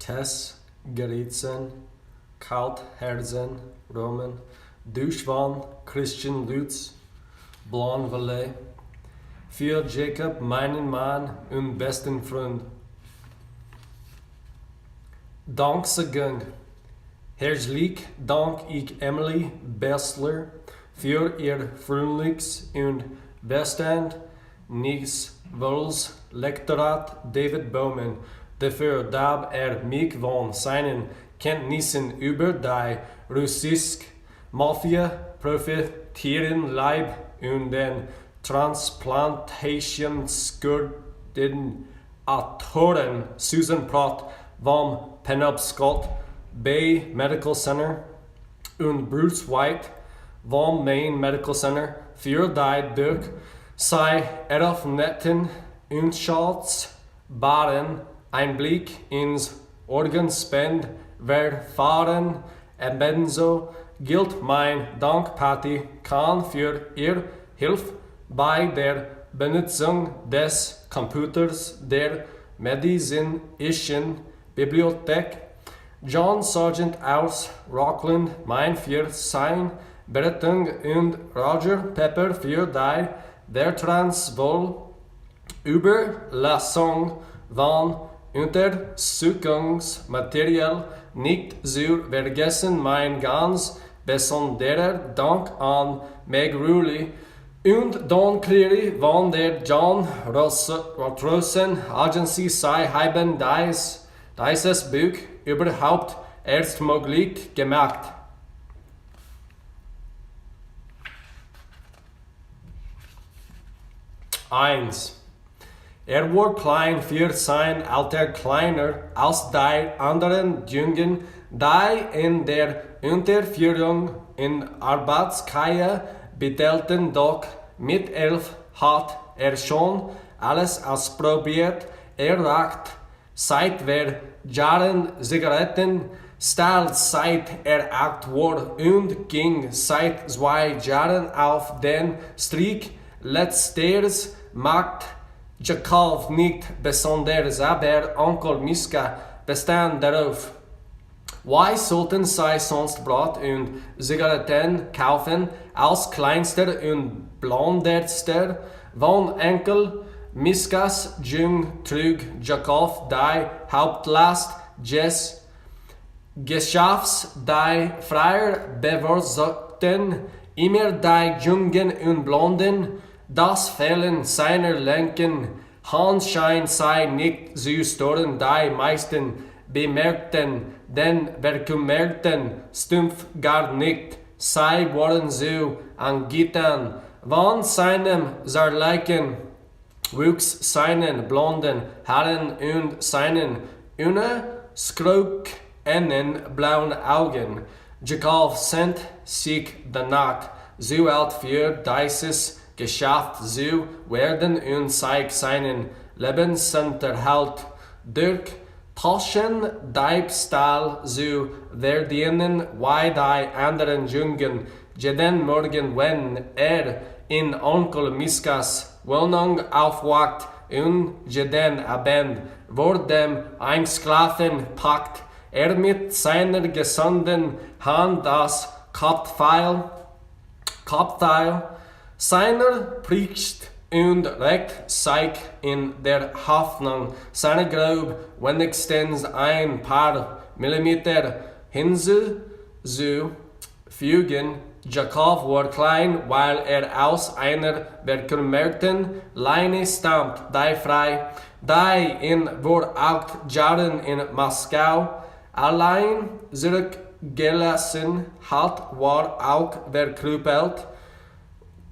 Tess, Gerritsen, Kaltherzen, Roman, Duschwan, Christian Lutz, Blanc Valais. Für Jacob, meinen Mann und besten Freund. Danksegung. Herzlich dank ich Emily Bessler für ihr freundliches und Bestand Nichts Lektorat David Bowman, dafür dass mich von seinen Kenntnissen über die russische Mafia profitieren leib und den Transplantationskurden Autoren Susan Pratt vom Penobscot Bay Medical Center und Bruce White vom Maine Medical Center für die durch sei eröffneten unschätzbaren Einblick ins Organspendverfahren. Ebenso gilt mein Dank Patty Kahn für ihr Hilfe bei der Benutzung des Computers der medizinischen Bibliothek. John Sargent aus Rockland, mein für sein Beratung und Roger Pepper für die Überlassung von Untersuchungsmaterial. Nicht zu vergessen mein ganz besonderer Dank an Meg Rulli und Don Cleary von der John Rosen Agency. Sie haben dieses Buch überhaupt erst möglich gemacht. Eins. Er war klein für sein Alter, kleiner als die anderen Jungen, die in der Unterführung in Arbeitskeier betelten, doch mit 11 hat er schon alles ausprobiert. Er raucht seit Jahren Zigaretten, stahl seit er 8 war und ging seit 2 Jahren auf den Streik. Letzteres macht Jakob nicht besonders, aber Onkel Miska bestand darauf. Why sollten sie sonst Brot und Zigaretten kaufen? Als kleinster und blonderster von Onkel Miskas Jung trug Jakob die Hauptlast des Geschäfts. Die Freier bevorzugten immer die Jungen und Blonden. Das Fehlen seiner linken Hand scheint sei nicht zu stören. Die meisten bemerkten den verkümmerten Stumpf gar nicht. Sie waren so angetan von seinem zärtlichen Wuchs, seinen blonden Haaren und seinen unerschrockenen blauen Augen. Jakob sehnt sich danach, so alt für dieses Geschäft zu werden und sich seinen Lebensunterhalt durch Taschendiebstahl zu verdienen, wie die anderen Jungen. Jeden Morgen, wenn er in Onkel Miskas Wohnung aufwacht und jeden Abend vor dem Einschlafen packt er mit seiner gesunden Hand das Kopfteil seiner Pflicht und legt sich in der Hoffnung, seine Grube wenigstens ein paar Millimeter hinzuzufügen. Jakob war klein, weil er aus einer verkümmerten Leine stammt, die frei, die in vor 8 Jahren in Moskau allein zurückgelassen hat, war auch verkrüppelt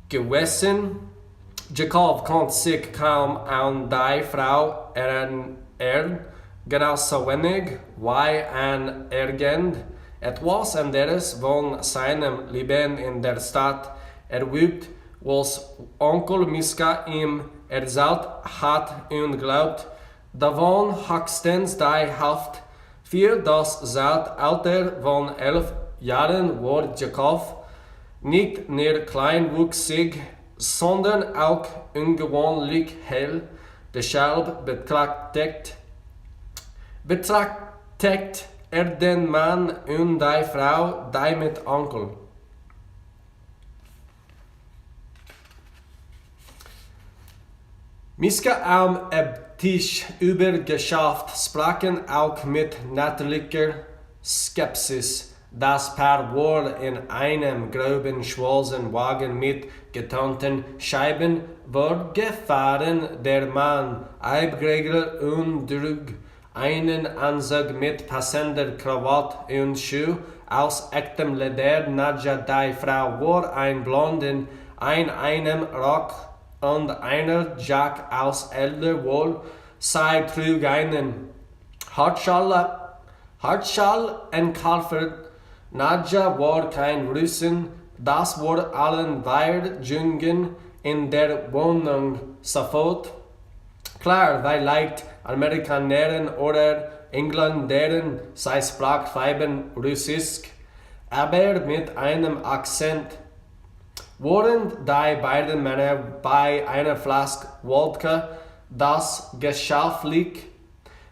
gewesen. Jakob konnte sich kaum an die Frau erinnern, genauso wenig wie an etwas anderes von seinem Leben in der Stadt erlebt, was Onkel Miska ihm erzählt hat und glaubt, davon höchstens die Hälfte. Für das Zeitalter von 11 Jahren war Jakob nicht nur kleinwüchsig, sondern auch ungewöhnlich hell. Deshalb betrachtet täckt den Mann und die Frau, die mit Onkel. Miska am Tisch übergeschafft sprachen auch mit natürlicher Skepsis. Das Paar war in einem groben schwarzen Wagen mit getonten Scheiben fortgefahren. Der Mann, Eibgregel und trug einen Anzug mit passender Krawatte und Schuh aus echtem Leder. Nadja, die Frau, war ein Blonde in einem Rock und einer Jack aus Elderwohl. Sie trug einen Hartschal und Kalfert. Nadja war kein Russin, das war allen weir Jungen in der Wohnung sofort klar, weil leicht Amerikanern oder Engländern, sie sprach feiben Russisch, aber mit einem Akzent. Während die beiden Männer bei einer Flasche Wodka das geschäftlich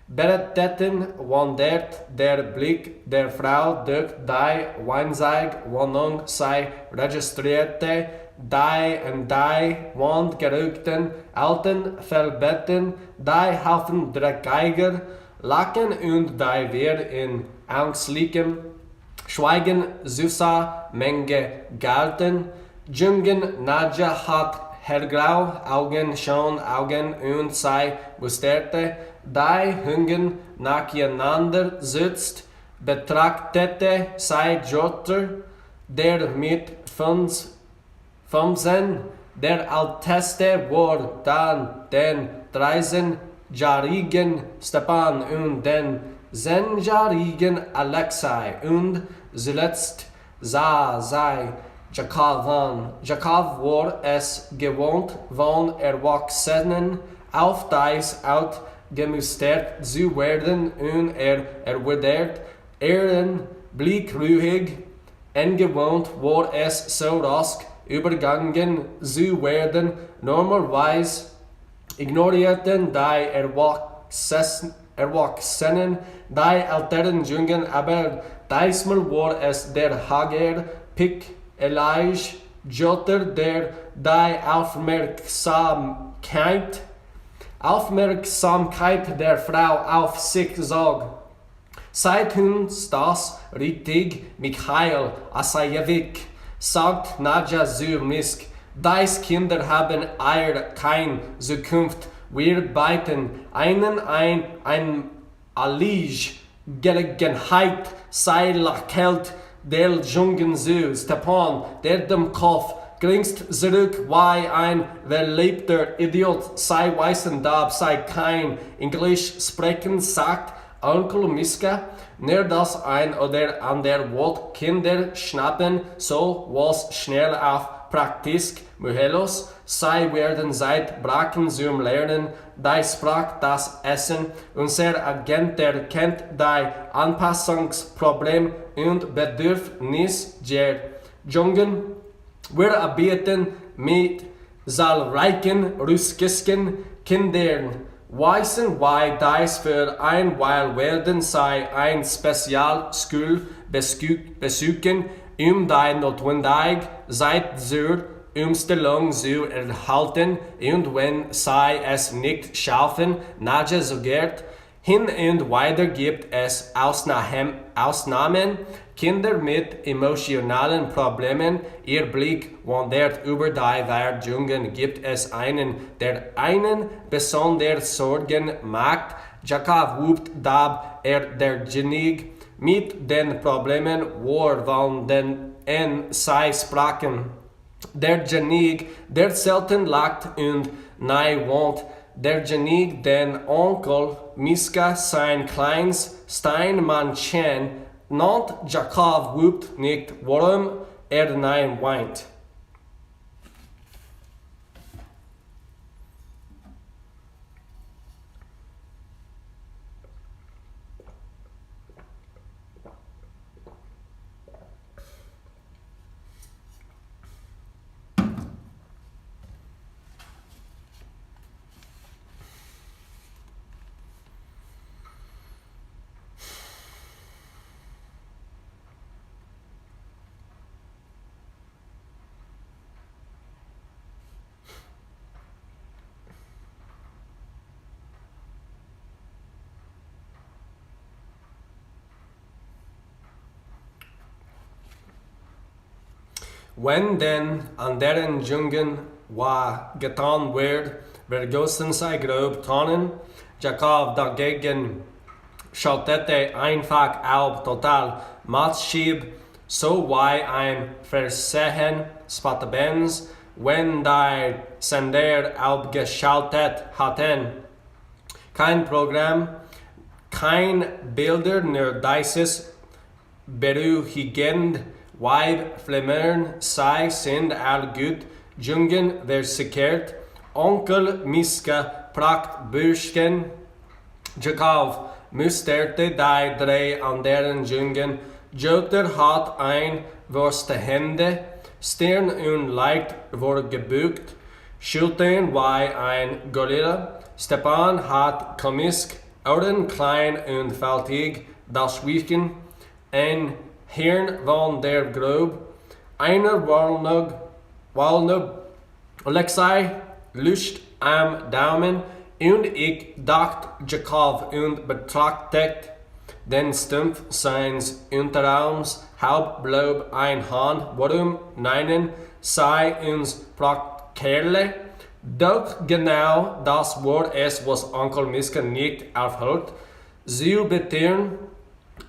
beretteten, wandert der Blick der Frau durch die Weinzeig-Wohnung. Sie registrierte die an die Wand gerückten alten Fellbetten, die Haufen dreckiger Laken und die wir in ängstlichem Schweigen süßer Menge galten. Jungen Nadja hat hellgrau Augen, schon Augen und sie musterte die Hungen nacheinander sitzt, betrachtete sie Jotter, der mit 15, der älteste war dann den 13-jährigen Stepan und den 10-jährigen Alexei und zuletzt sah sie Jakov an. Jakov war es gewohnt, von Erwachsenen auf dies ausgemustert zu werden und erwidert ihren Blick ruhig. Ungewohnt war es so rasch übergangen zu werden. Normalerweise ignorierten die Erwachsenen die älteren Jungen, aber diesmal war es der Hager Pick Elijah Jotter, der die Aufmerksamkeit der Frau auf sich zog. Seid uns das richtig, Michail Asajewitsch, sagt Nadja zu Misk. Dies Kinder haben keine Zukunft. Wir bieten ihnen ein Allige Gelegenheit, sei lächelt der Jungen zu. Stepan, der dem Kopf grinst zurück wie ein verliebter Idiot. Sie wissen, dass sie kein Englisch sprechen, sagt Onkel Miska. Nur das ein oder andere Wort Kinder schnappen, so was schnell auf Praktisch Muhelos. Sie werden seit Brachen zum Lernen, die Sprache, das Essen. Unser Agent erkennt die Anpassungsproblem und Bedürfnis der Jungen. Wir arbeiten mit zahlreichen russischen Kindern. Wissen wir dies für ein Weil werden sie ein Spezialschule besuchen, um die notwendige Zeit zur Umstellung zu erhalten, und wenn sie es nicht schaffen, Nadja suggeriert, hin und wieder gibt es Ausnahmen, Kinder mit emotionalen Problemen, ihr Blick wandert über die Jungen, gibt es einen, der einen besonders Sorgen macht. Jakov wuppt, da derjenige mit den Problemen war, von denen sie sprachen. Derjenige, der selten lacht und nahe wohnt, derjenige, den Onkel Miska sein kleines Steinmannchen nannt. Jakov wuppt nicht, warum nahe weint. Wenn den anderen Jungen war getan vergossen sei grob Tränen. Jakob dagegen schaltete einfach auf total Maßschieb, so wie ein Versehen Spatabens, wenn der Sender aufgeschaltet hatten. Kein Programm, kein Bilder, nur dieses beruhigend Weib flimmern, sei sind all gut, Jungen versichert, Onkel Miska Prachtbürschchen, Jakob musterte die drei anderen Jungen, Joter hat ein Wurste Hände, Stirn und leicht vorgebeugt, Schultern wie ein Gorilla, Stepan hat komisch, Ohren klein und faltig, das Schwiechen, ein Hirn von der grob, einer Walnug, Alexei Lust am Daumen, und ich dachte Jakob und betrachtet den Stumpf seines Unterarms, halbblau ein Hand, warum neinen sei uns Prachtkerle, doch genau das war es, was Onkel Miska nicht aufhört, zu betieren,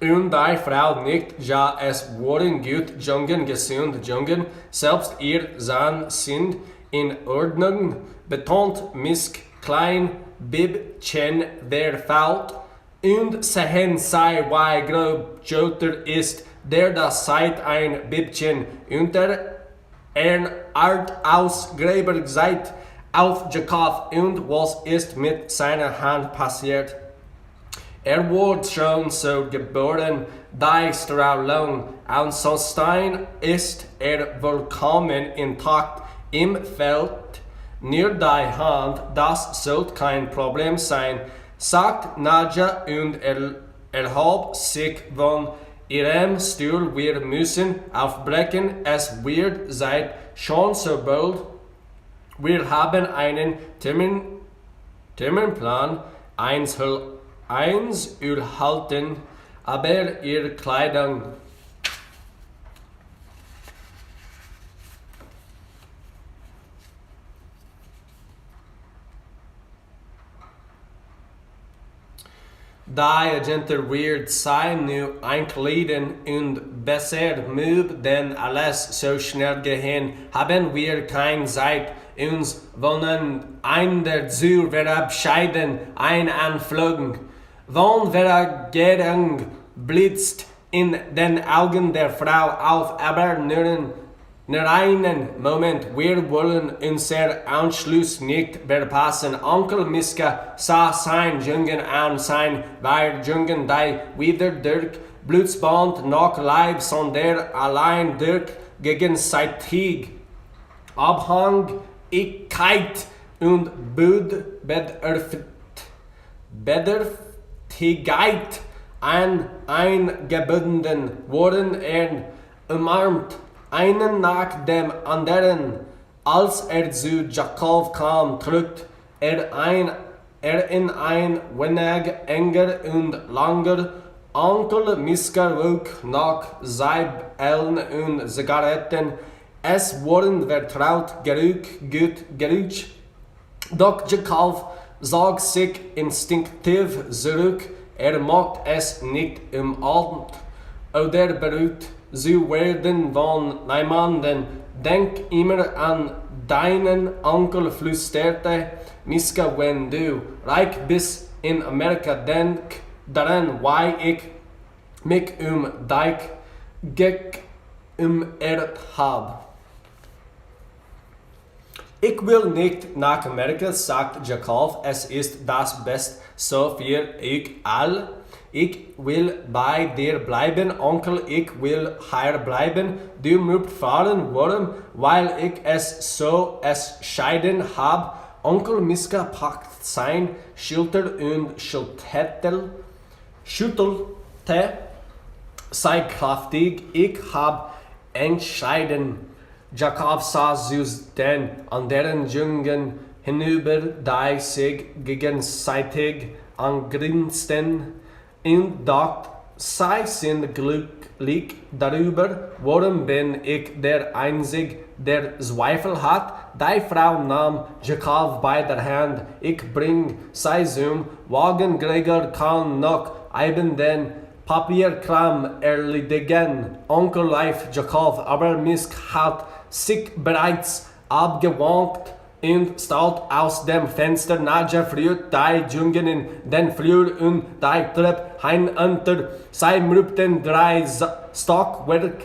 und die Frau nicht, ja es waren gut Jungen, gesund Jungen, selbst ihr Sohn sind in Ordnung, betont Misk klein Bibchen verfault, und sehen sei wie grob Joter ist, der das seit ein Bibchen unter Art ausgräber seid auf Jakob, und was ist mit seiner Hand passiert? Wurde schon so geboren, die Strahlung, ansonsten ist vollkommen intakt im Feld. Nur die Hand, das sollte kein Problem sein, sagt Nadja und erhob sich von ihrem Stuhl. Wir müssen aufbrechen, es wird Zeit, schon so bald. Wir haben einen Terminplan, eins erhalten, aber ihre Kleidung die Agenten wird sein nu einkleiden und besser möb denn alles so schnell gehen, haben wir keine Zeit, uns wollen einer zu verabschieden, ein anflogen. Wann Vergärung blitzt in den Augen der Frau auf, aber nur einen Moment, wir wollen unser Anschluss nicht verpassen. Onkel Miska sah sein Jungen an, sein Jungen, die weder durch Blutsband noch Leib, sondern allein durch gegenseitig Abhängigkeit und Bedürftigkeit eingebunden wurden, umarmt einen nach dem anderen. Als zu Jakob kam, trug er in ein wenig enger und langer. Onkel Miska roch nach Seibeln und Zigaretten. Es wurden vertraut Gerüche. Doch Jakob zog sich instinktiv zurück. Mochte es nicht umarmt oder berührt zu werden von niemandem. Denk immer an deinen Onkel, flüsterte Miska, wenn du reich bist in Amerika, denk daran, wie ich mich dich gekümmert habe. Ich will nicht nach Amerika, sagt Jakob, es ist das Beste so für euch alle. Ich will bei dir bleiben, Onkel, ich will hier bleiben. Du musst fahren, warum? Weil ich es so entscheiden habe. Onkel Miska packt sein Schulter und schüttelte sei kräftig. Ich habe entschieden. Jakob sah zu den anderen Jungen hinüber, die sich gegenseitig angrinsten, und dachte sei sind glücklich darüber, warum bin ich der Einzige, der Zweifel hat? Die Frau nahm Jakob bei der Hand, ich bring sei zum Wagen, Gregor kann noch eben den Papierkram erledigen. Onkel Leif Jakob aber Misk hat sich bereits abgewankt und staut aus dem Fenster. Nadja führt die Jungen in den Flur und die Treppe hinunter. Sie müpften 3 Stockwerk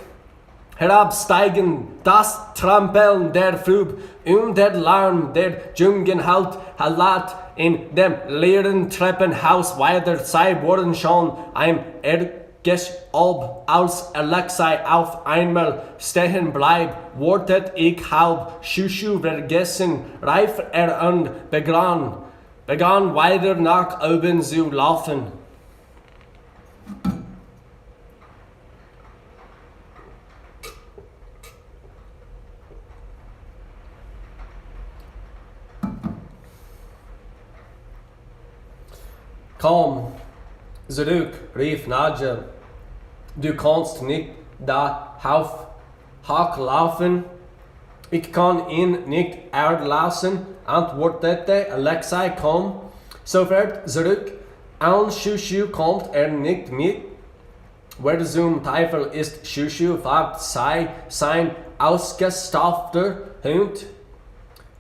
herabsteigen. Das Trampeln der Früh und der Lärm der Jungen hallt in dem leeren Treppenhaus weiter. Sie wurden schon ein ob als Alexei auf einmal stehen bleibt, wartet ich halb Schuschu vergessen, reif und begann weiter nach oben zu laufen. Komm zurück, rief Nadja. Du kannst nicht da hochlaufen. Ich kann ihn nicht erlassen, antwortete Alexei. Komm sofort zurück. An Schuschu kommt nicht mit. Wer zum Teufel ist Schuschu? Fragt sein ausgestopfter Hund.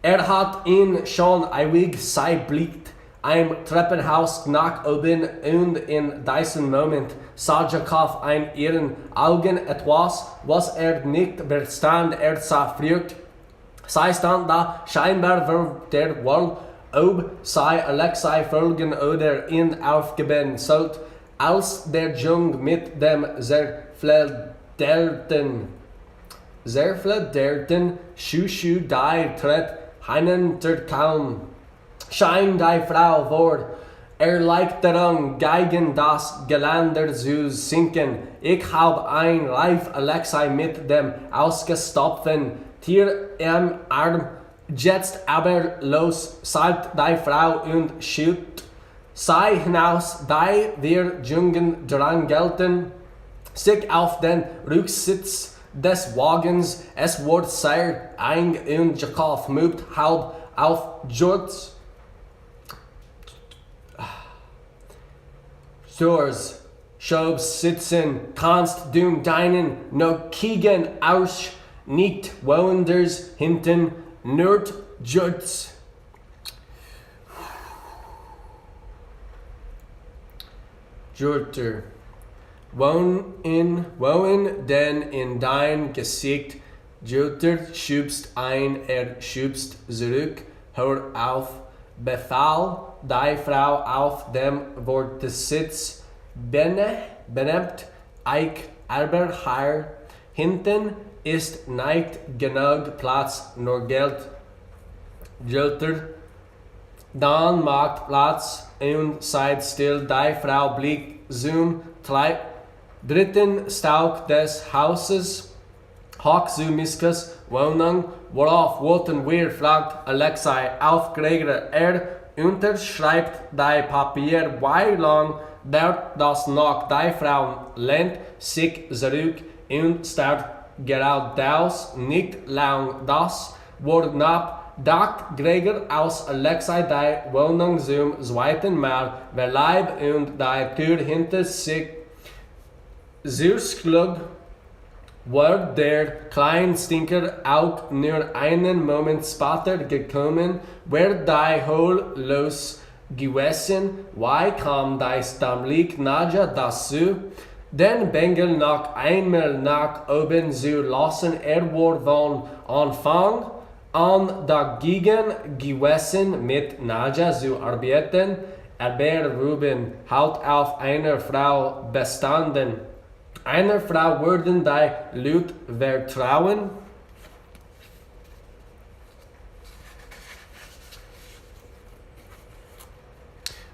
Hat ihn schon ewig blickt ein Treppenhaus nach oben und in diesem Moment sah Jakob in ihren Augen etwas, was nicht verstand. Sah früh. Sie stand da, scheinbar war der wohl, ob sie Alexei folgen oder ihn aufgeben sollte, als der Junge mit dem zerfledderten Schuschu die Treppe hinunterkam. Scheint die Frau vor, leicht daran, gegen das Geländer zu sinken. Ich hab ein Reif Alexei mit dem ausgestopften Tier im Arm. Jetzt aber los, sagt die Frau und schiebt sie hinaus, die wir Jungen drängelten sich auf den Rücksitz des Wagens. Es wurde sehr eng und Jakob mögt halb auf George's Schobs sitzen. Kannst du deinen nockigen Arsch nicht woanders hinten Nordjutz? Jurter. Wohin denn in dein Gesicht? Jurter schubst ein, schubst zurück. Hör auf, befahl die Frau auf dem Wortesitz. Benimmt ich aber hier hinten ist nicht genug Platz, nur Geld. Jurter. Dann macht Platz und seid still. Die Frau blickt zum dritten Stock des Hauses, hoch zu Miskas Wohnung. Worauf wollten wir? Fragt Alexei aufgeregt. Unterschreibt die Papier. Wie lang dauert das noch? Die Frau lehnt sich zurück und starrt geradeaus. Nicht lang. Das Wort nach. Dacht Gregor aus Alexei die Wohnung zum zweiten Mal verleiht und die Tür hinter sich zuschlug, war der Kleinstinker auch nur einen Moment später gekommen. War die Hol los gewesen? Wie kam dies damals Nadja dazu, den Bengel noch einmal nach oben zu lassen? War von Anfang an dagegen gewesen, mit Nadja zu arbeiten, aber Ruben hat auf einer Frau bestanden. Einer Frau würden die Leute vertrauen?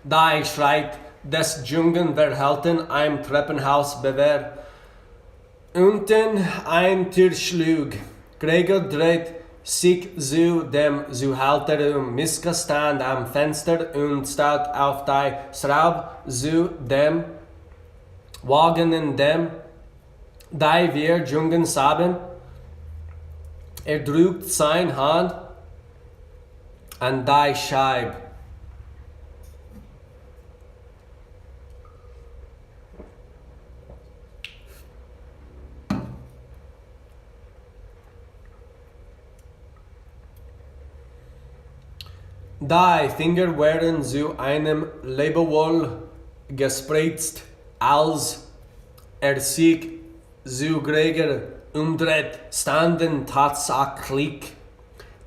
Die Schreit des Jungen verhalten im Treppenhaus bewährt. Unten ein Tür schlug. Gregor dreht sich zu dem Zuhälter Miska stand am Fenster und starrt auf die Schraube zu dem wagen in dem, die wir Jungen saben. Drückt sein Hand an die Scheib. Die Finger werden zu einem Lebewohl gespreizt, als sich zu Gregor umdreht, standen tatsächlich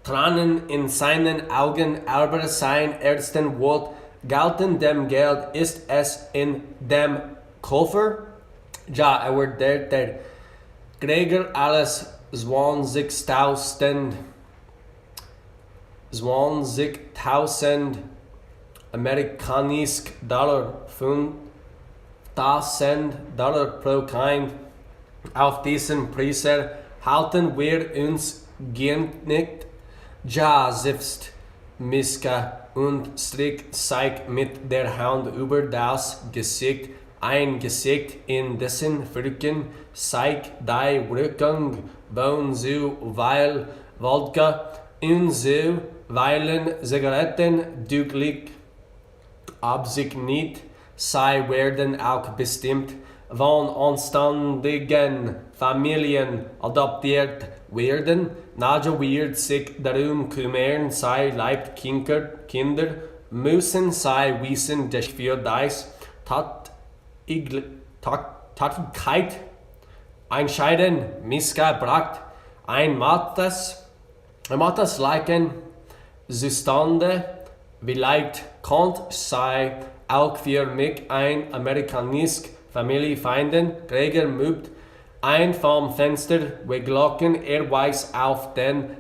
Tränen in seinen Augen, aber sein ersten Wort galten dem Geld. Ist es in dem Koffer? Ja, der Gregor alles 20.000 amerikanisch Dollar, $5.000 pro Kind. Auf diesen Preis halten wir uns nicht. Ja, selbst Miska und Strick zeigt mit der Hand über das Gesicht, ein Gesicht, in dessen Rücken zeigt die Rücken, Bohnen so weil Wodka und so weilen Zigaretten deutlich Absicht nicht. Sie werden auch bestimmt von anständigen Familien adoptiert werden. Nadja wird sich darum kümmern, sie liebt Kinder, müssen sie wissen, dass für das Tätigkeit entscheiden missgebracht ein Mattes Leichen zustande. Vielleicht kommt sie auch für mich ein amerikanisches Familie finden. Gregor mögt ein vom Fenster weglocken. Er weist auf den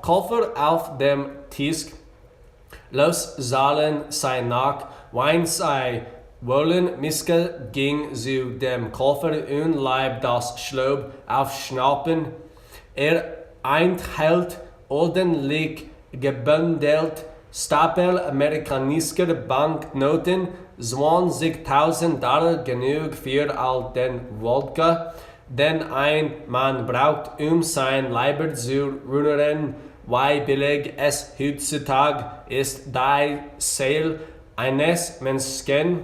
Koffer auf dem Tisch. Los sollen sie nach, wenn sie wollen. Miska ging zu dem Koffer und ließ das Schloss aufschnappen. Enthält ordentlich gebündelt Stapel amerikanischer Banknoten, $20.000, genug für all den Wodka, den ein Mann braucht, sein Leiber zu ruinieren. Wie billig es heutzutage ist, die Seele eines Menschen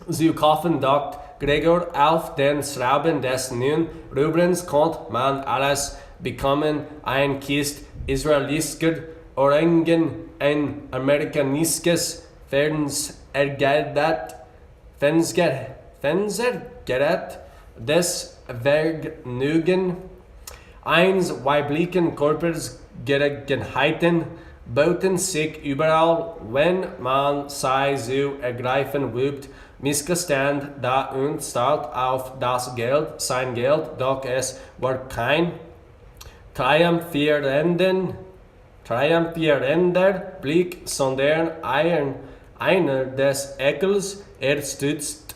zu kaufen, dachte Gregor auf den Schrauben des nun. Übrigens konnte man alles bekommen, ein Kist israelischer Orangen, ein amerikanisches Fernsehgerät des Vergnügen, eins weiblichen Körpers Gelegenheiten boten sich überall, wenn man sie zu ergreifen wübt. Miska stand da und starrte auf das Geld, sein Geld, doch es war kein triumphierender Blick, sondern einer des Ekels. Er stützt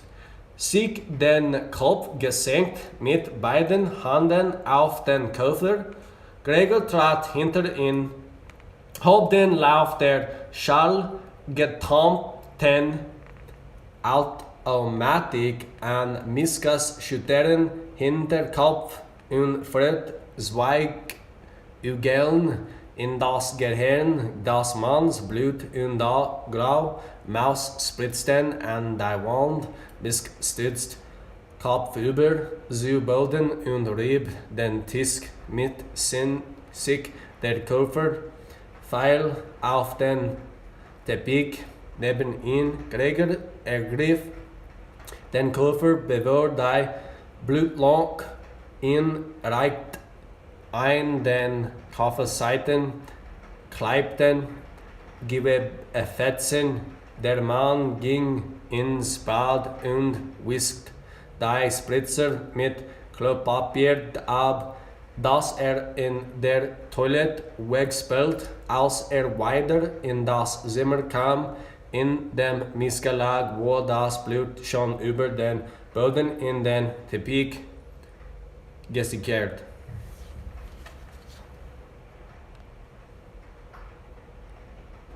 sich den Kopf gesenkt mit beiden Händen auf den Koffer. Gregor trat hinter ihn, hob den Lauf der schallgetrommten Automatik an Miskas schütteren Hinterkopf und friert Zweigugeln in das Gehirn des Manns. Blut und Grau Maus spritzten an die Wand. Misk stützt kopfüber zu Boden und rieb den Tisch mit sich. Der Koffer fiel auf den Teppich neben ihm. Gregor ergriff den Koffer, bevor die Blutloch ihn reicht ein den Kofferseiten kleibten Gewebfetzen. Der Mann ging ins Bad und wischte die Spritzer mit Klopapier ab, das er in der Toilette wegspült. Als er wieder in das Zimmer kam, in dem Miska lag, wo das Blut schon über den Boden in den Teppich gesickert.